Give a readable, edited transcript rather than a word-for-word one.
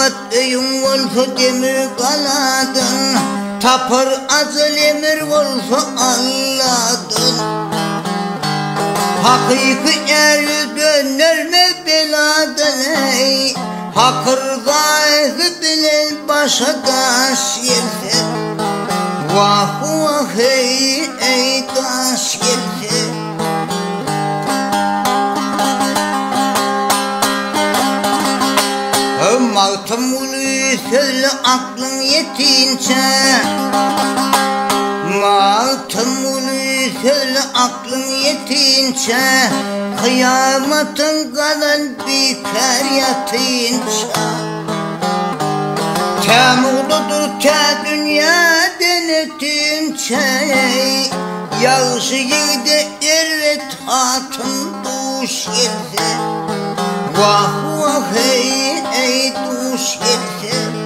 Kat öyün olsa demir kaladın, tapır azıl emir olsa Allah'dın. Hakiki eri döner mi beladan ey, hakır gayesi bilen başa taş gelse. Vah vah ey taş gelse. Maltımulu söyle aklın yetince, maltımulu söyle aklın yetince, kıyametin kalan biter yatınca. Temuludur te dünya denetince, yağışı yedi irret hatın duş gelse. Vah vah ey duş gelse.